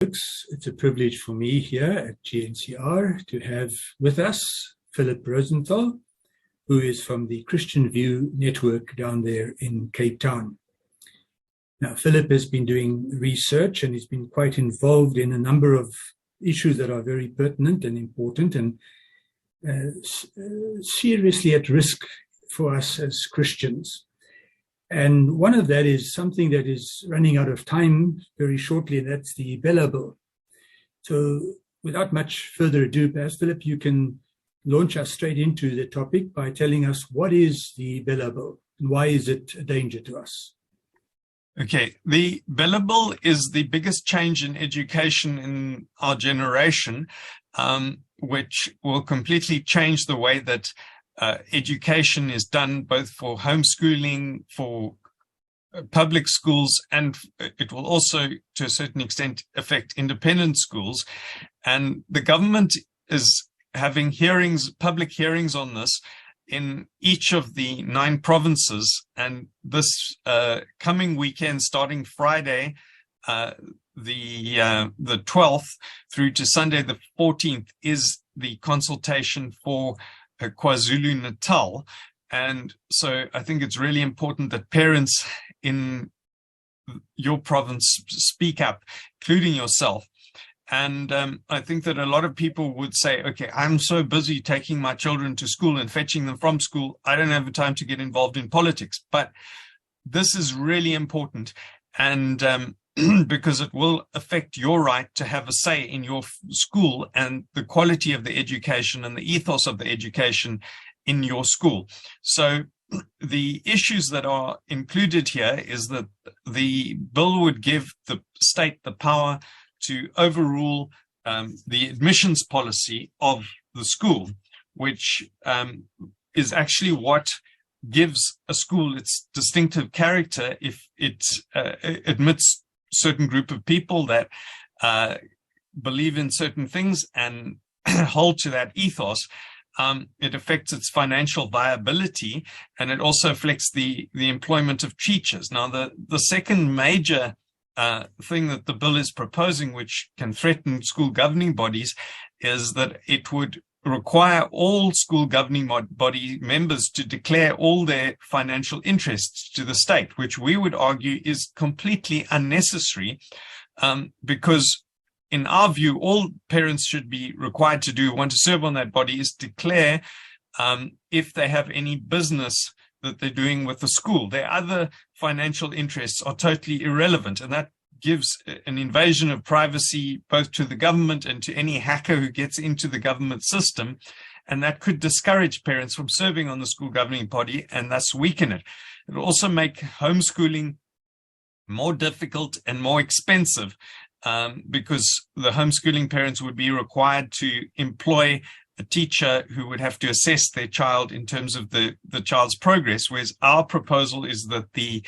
It's a privilege for me here at GNCR to have with us Philip Rosenthal, who is from the Christian View Network down there in Cape Town. Now, Philip has been doing research and he's been quite involved in a number of issues that are very pertinent and important and seriously at risk for us as Christians. And one of that is something that is running out of time very shortly, and that's the BELA bill. So without much further ado, perhaps, Philip, you can launch us straight into the topic by telling us what is the BELA bill and why is it a danger to us? Okay, the BELA bill is the biggest change in education in our generation, which will completely change the way that education is done, both for homeschooling, for public schools, and it will also, to a certain extent, affect independent schools. And the government is having hearings, public hearings on this in each of the 9 provinces. And this coming weekend, starting Friday, the 12th through to Sunday, the 14th, is the consultation for KwaZulu-Natal. And so I think it's really important that parents in your province speak up, including yourself. And I think that a lot of people would say, okay, I'm so busy taking my children to school and fetching them from school, I don't have the time to get involved in politics. But this is really important. And because it will affect your right to have a say in your school and the quality of the education and the ethos of the education in your school. So the issues that are included here is that the bill would give the state the power to overrule the admissions policy of the school, which is actually what gives a school its distinctive character if it admits certain group of people that believe in certain things and hold to that ethos. It affects its financial viability, and it also affects the employment of teachers. Now, the second major thing that the bill is proposing, which can threaten school governing bodies, is that it would require all school governing body members to declare all their financial interests to the state, which we would argue is completely unnecessary, because in our view, all parents should be required to do, want to serve on that body, is declare if they have any business that they're doing with the school. Their other financial interests are totally irrelevant, and that gives an invasion of privacy both to the government and to any hacker who gets into the government system, and that could discourage parents from serving on the school governing body and thus weaken it. It will also make homeschooling more difficult and more expensive, because the homeschooling parents would be required to employ a teacher who would have to assess their child in terms of the child's progress, whereas our proposal is that the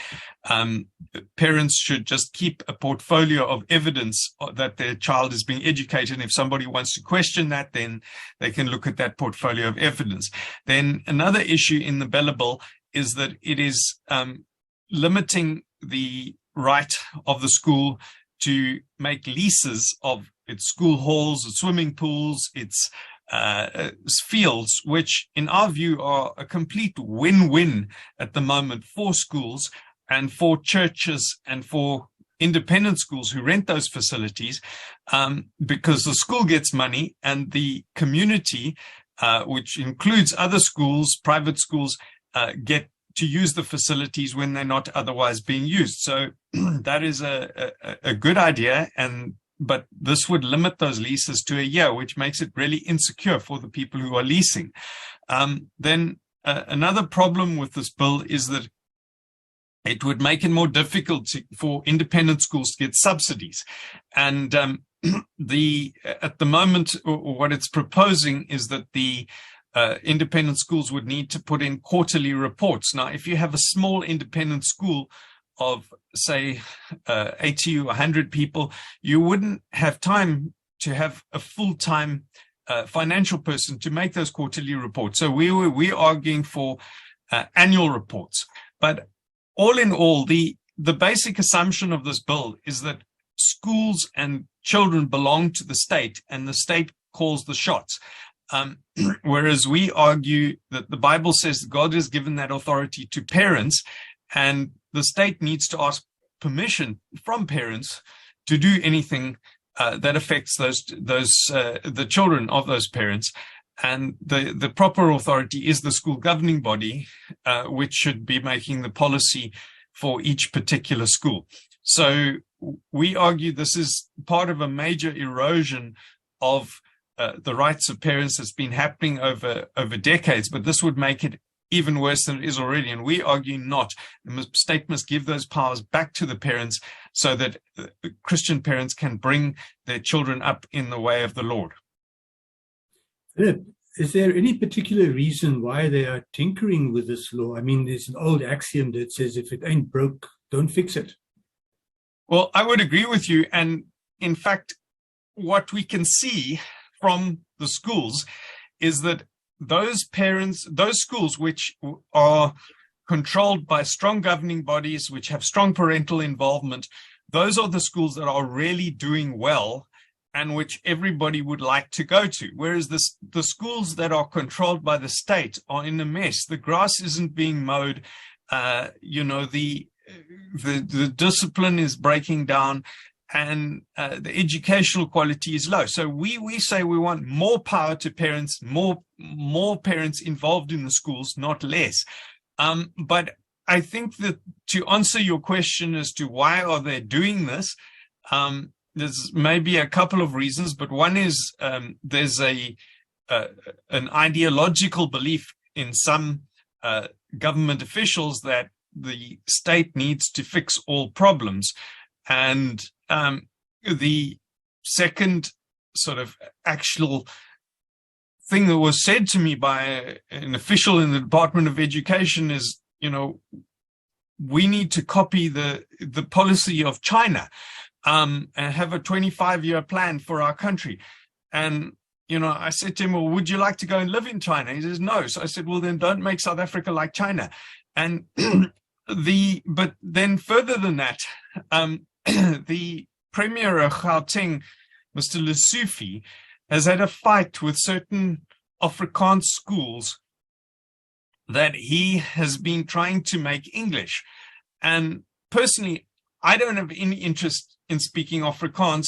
parents should just keep a portfolio of evidence that their child is being educated. And if somebody wants to question that, then they can look at that portfolio of evidence. Then another issue in the BELA bill is that it is limiting the right of the school to make leases of its school halls, its swimming pools, its fields, which in our view are a complete win-win at the moment for schools and for churches and for independent schools who rent those facilities, because the school gets money and the community, which includes other schools, private schools, get to use the facilities when they're not otherwise being used. So that is a good idea, but this would limit those leases to a year, which makes it really insecure for the people who are leasing. Then another problem with this bill is that it would make it more difficult for independent schools to get subsidies. And at the moment, what it's proposing is that the independent schools would need to put in quarterly reports. Now, if you have a small independent school of, say, 80 or 100 people, you wouldn't have time to have a full-time financial person to make those quarterly reports. So we're arguing for annual reports. But all in all, the basic assumption of this bill is that schools and children belong to the state, and the state calls the shots. Whereas we argue that the Bible says God has given that authority to parents, and the state needs to ask permission from parents to do anything that affects the children of those parents. And the proper authority is the school governing body, which should be making the policy for each particular school. So we argue this is part of a major erosion of the rights of parents that's been happening over decades, but this would make it even worse than it is already. And we argue not. The state must give those powers back to the parents so that Christian parents can bring their children up in the way of the Lord. Philip, is there any particular reason why they are tinkering with this law? I mean, there's an old axiom that says if it ain't broke, don't fix it. Well, I would agree with you. And in fact, what we can see from the schools is that those schools which are controlled by strong governing bodies, which have strong parental involvement, those are the schools that are really doing well and which everybody would like to go to. Whereas the schools that are controlled by the state are in a mess. The grass isn't being mowed. The discipline is breaking down, and the educational quality is low. So we say we want more power to parents, more parents involved in the schools, not less. But I think that to answer your question as to why are they doing this, there's maybe a couple of reasons, but one is there's an ideological belief in some government officials that the state needs to fix all problems. And the second sort of actual thing that was said to me by an official in the Department of Education is, we need to copy the policy of China and have a 25-year plan for our country. And, I said to him, well, would you like to go and live in China? He says, no. So I said, well, then don't make South Africa like China. And but then further than that, the Premier of Gauteng, Mr. Lesufi, has had a fight with certain Afrikaans schools that he has been trying to make English. And personally, I don't have any interest in speaking Afrikaans,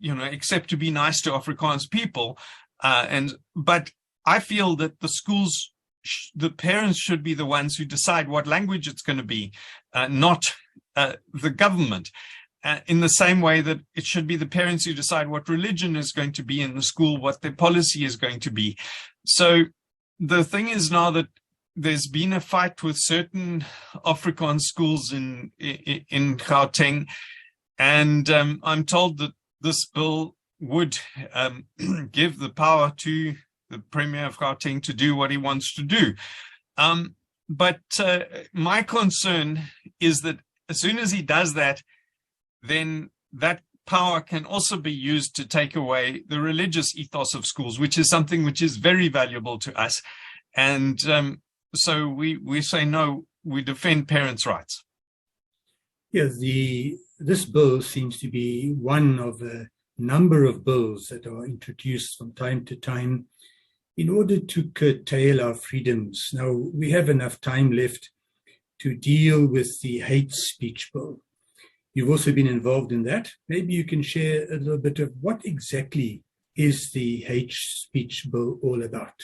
except to be nice to Afrikaans people. But I feel that the schools, the parents should be the ones who decide what language it's going to be, not the government. In the same way that it should be the parents who decide what religion is going to be in the school, what their policy is going to be. So the thing is now that there's been a fight with certain Afrikaans schools in Gauteng, and I'm told that this bill would give the power to the Premier of Gauteng to do what he wants to do. But my concern is that as soon as he does that, then that power can also be used to take away the religious ethos of schools, which is something which is very valuable to us. And so we say, no, we defend parents' rights. Yeah, this bill seems to be one of a number of bills that are introduced from time to time in order to curtail our freedoms. Now, we have enough time left to deal with the hate speech bill. You've also been involved in that. Maybe you can share a little bit of what exactly is the hate speech bill all about?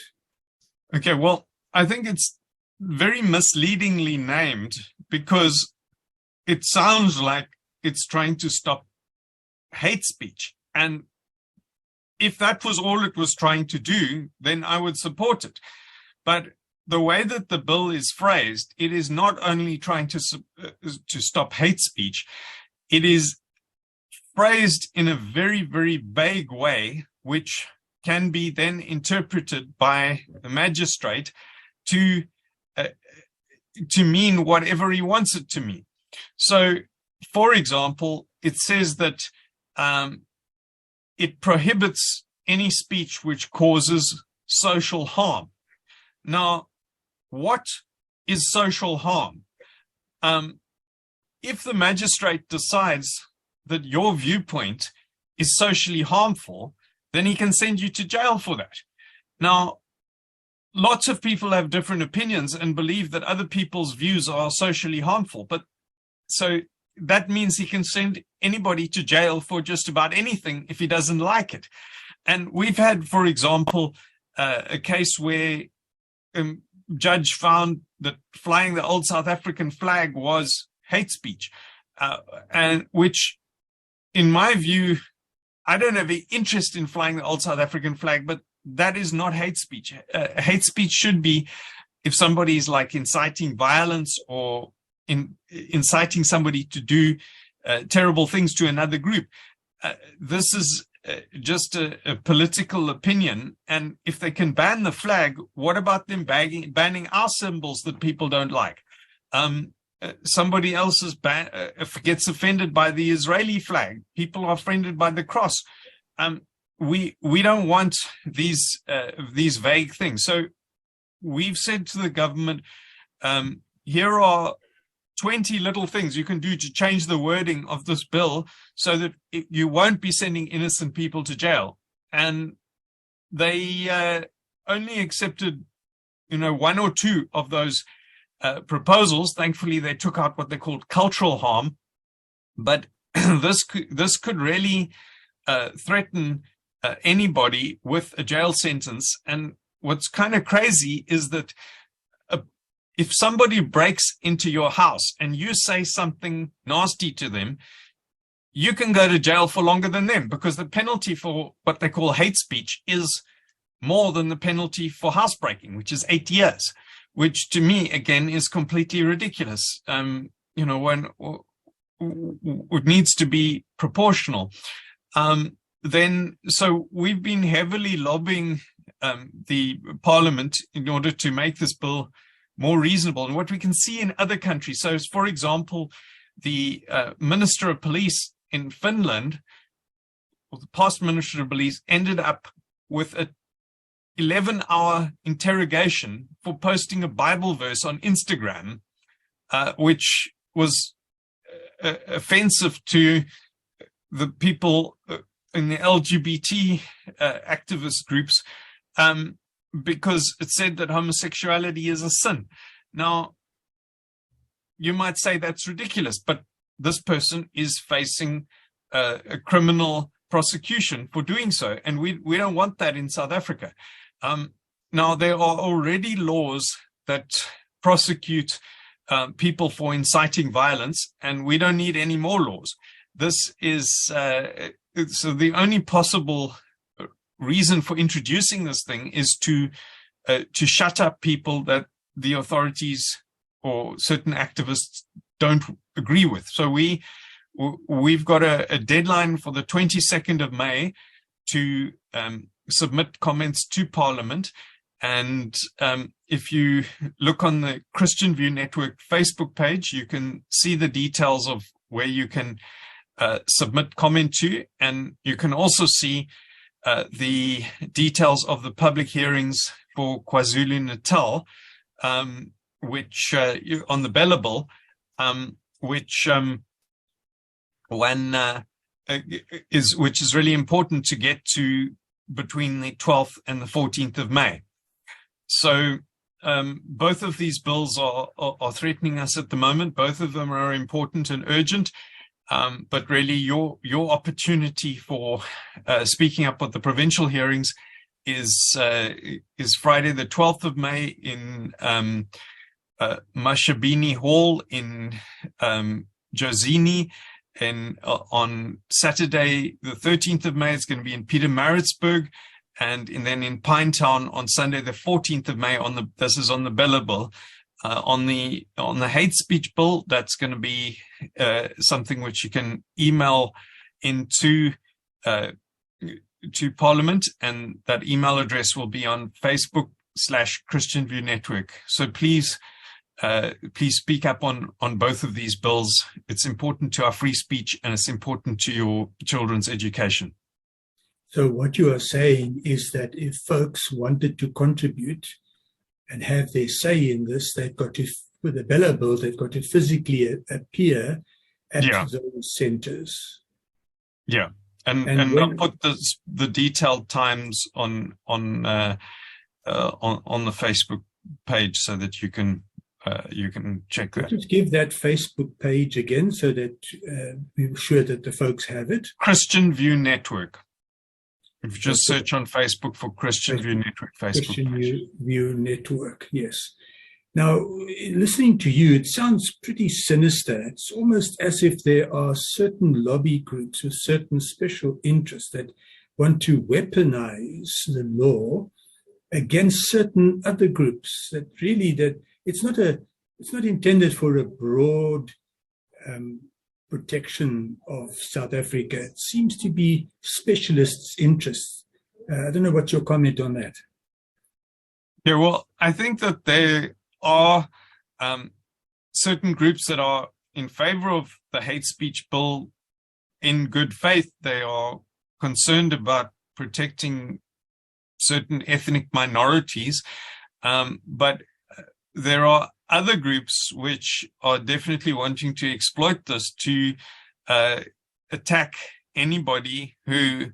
Okay, well, I think it's very misleadingly named because it sounds like it's trying to stop hate speech. And if that was all it was trying to do, then I would support it. But the way that the bill is phrased, it is not only trying to stop hate speech, it is phrased in a very, very vague way, which can be then interpreted by the magistrate to mean whatever he wants it to mean. So, for example, it says that it prohibits any speech which causes social harm. Now, what is social harm? If the magistrate decides that your viewpoint is socially harmful, then he can send you to jail for that. Now, lots of people have different opinions and believe that other people's views are socially harmful, but so that means he can send anybody to jail for just about anything if he doesn't like it. And we've had, for example, a case where a judge found that flying the old South African flag was hate speech, and which, in my view, I don't have any interest in flying the old South African flag, but that is not hate speech. Hate speech should be if somebody is like inciting violence or inciting somebody to do terrible things to another group. This is just a political opinion. And if they can ban the flag, what about them banning our symbols that people don't like? Somebody else gets offended by the Israeli flag. People are offended by the cross. We don't want these vague things. So we've said to the government, here are 20 little things you can do to change the wording of this bill so that you won't be sending innocent people to jail. And they only accepted, one or two of those proposals. Thankfully, they took out what they called cultural harm. But this could really threaten anybody with a jail sentence. And what's kind of crazy is that if somebody breaks into your house and you say something nasty to them, you can go to jail for longer than them, because the penalty for what they call hate speech is more than the penalty for housebreaking, which is 8 years, which to me, again, is completely ridiculous. When it needs to be proportional. So we've been heavily lobbying the Parliament in order to make this bill more reasonable. And what we can see in other countries, so for example, the Minister of Police in Finland, or the past Minister of Police, ended up with an 11-hour interrogation for posting a Bible verse on Instagram, which was offensive to the people in the LGBT activist groups, because it said that homosexuality is a sin. Now, you might say that's ridiculous, but this person is facing a criminal prosecution for doing so, and we don't want that in South Africa. Now, there are already laws that prosecute people for inciting violence, and we don't need any more laws. This is so the only possible reason for introducing this thing is to shut up people that the authorities or certain activists don't agree with. So we've got a deadline for the 22nd of May to submit comments to Parliament. And if you look on the Christian View Network Facebook page, you can see the details of where you can submit comment to, and you can also see the details of the public hearings for KwaZulu-Natal, which on the BELA bill, which is really important to get to between the 12th and the 14th of May. So both of these bills are threatening us at the moment. Both of them are important and urgent. But really, your opportunity for speaking up at the provincial hearings is Friday, the 12th of May in Mashabini Hall in Jozini, and on Saturday, the 13th of May, it's going to be in Pietermaritzburg, and then in Pinetown on Sunday, the 14th of May. This is on the BELA bill. On the hate speech bill, that's going to be something which you can email into to Parliament, and that email address will be on Facebook/Christian View Network. So please speak up on both of these bills. It's important to our free speech, and it's important to your children's education. So what you are saying is that if folks wanted to contribute and have their say in this, they've got to, with the BELA bill, they've got to physically appear at those centres. Yeah, and I'll put the detailed times on the Facebook page so that you can check that. Just give that Facebook page again so that we're sure that the folks have it. Christian View Network. If you just search on Facebook for Christian View Network, Facebook Christian View Network, yes. Now, listening to you, it sounds pretty sinister. It's almost as if there are certain lobby groups with certain special interests that want to weaponize the law against certain other groups. That it's not intended for a broad protection of South Africa. It seems to be specialists' interests. I don't know what's your comment on that. Yeah, well, I think that there are certain groups that are in favor of the hate speech bill in good faith. They are concerned about protecting certain ethnic minorities, but there are other groups which are definitely wanting to exploit this to attack anybody who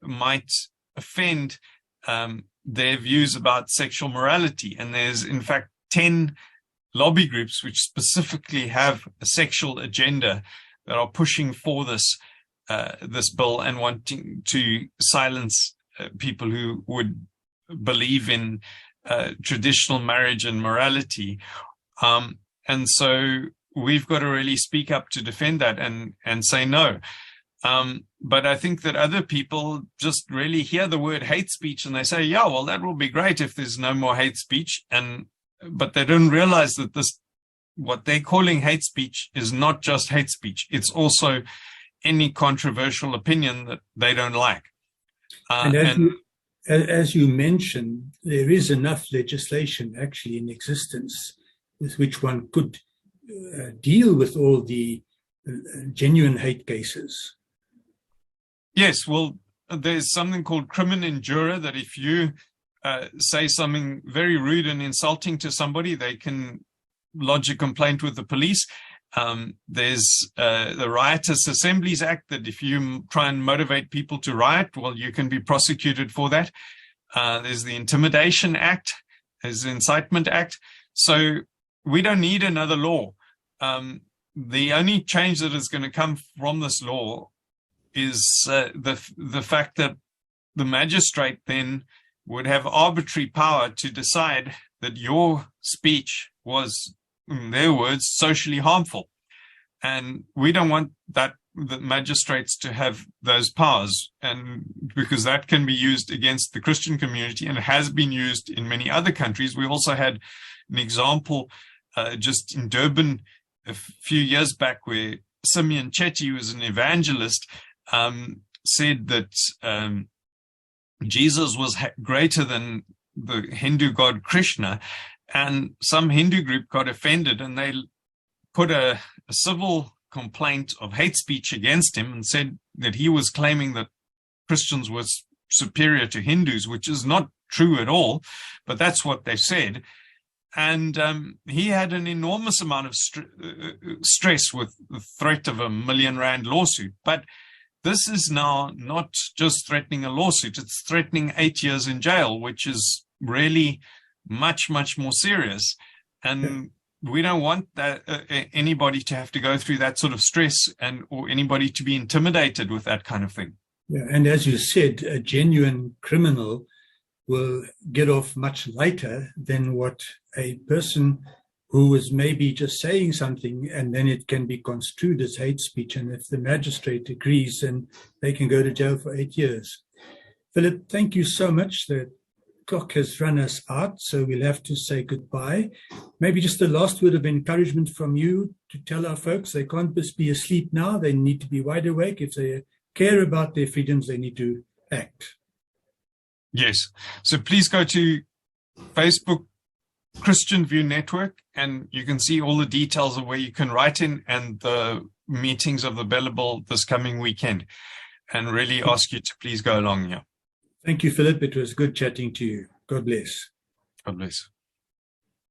might offend their views about sexual morality. And there's, in fact, 10 lobby groups which specifically have a sexual agenda that are pushing for this bill and wanting to silence people who would believe in traditional marriage and morality. And so we've got to really speak up to defend that and say no. But I think that other people just really hear the word hate speech and they say, yeah, well, that will be great if there's no more hate speech. But they don't realize that what they're calling hate speech is not just hate speech. It's also any controversial opinion that they don't like. As you mentioned, there is enough legislation actually in existence with which one could deal with all the genuine hate cases. Yes, well, there's something called crimen injuria, that if you say something very rude and insulting to somebody, they can lodge a complaint with the police. There's the Riotous Assemblies Act, that if you try and motivate people to riot, well, you can be prosecuted for that. There's the Intimidation Act, there's the Incitement Act. So we don't need another law. The only change that is going to come from this law is the fact that the magistrate then would have arbitrary power to decide that your speech was, in their words, socially harmful. And we don't want the magistrates to have those powers, and because that can be used against the Christian community and has been used in many other countries. We also had an example just in Durban a few years back where Simeon Chetty, who was an evangelist, said that Jesus was greater than the Hindu god Krishna, and some Hindu group got offended and they put a civil complaint of hate speech against him and said that he was claiming that Christians were superior to Hindus, which is not true at all, but that's what they said. And he had an enormous amount of stress with the threat of $1 million lawsuit. But this is now not just threatening a lawsuit, it's threatening 8 years in jail, which is really much, much more serious. And we don't want that anybody to have to go through that sort of stress or anybody to be intimidated with that kind of thing. Yeah, and as you said, a genuine criminal will get off much lighter than what a person who was maybe just saying something and then it can be construed as hate speech. And if the magistrate agrees, then they can go to jail for 8 years. Philip, thank you so much. The clock has run us out, so we'll have to say goodbye. Maybe just a last word of encouragement from you to tell our folks they can't just be asleep now. They need to be wide awake. If they care about their freedoms, they need to act. Yes. So please go to Facebook Christian View Network, and you can see all the details of where you can write in and the meetings of the BELA bill this coming weekend, and really ask you to please go along here. Thank you, Philip. It was good chatting to you. God bless. God bless.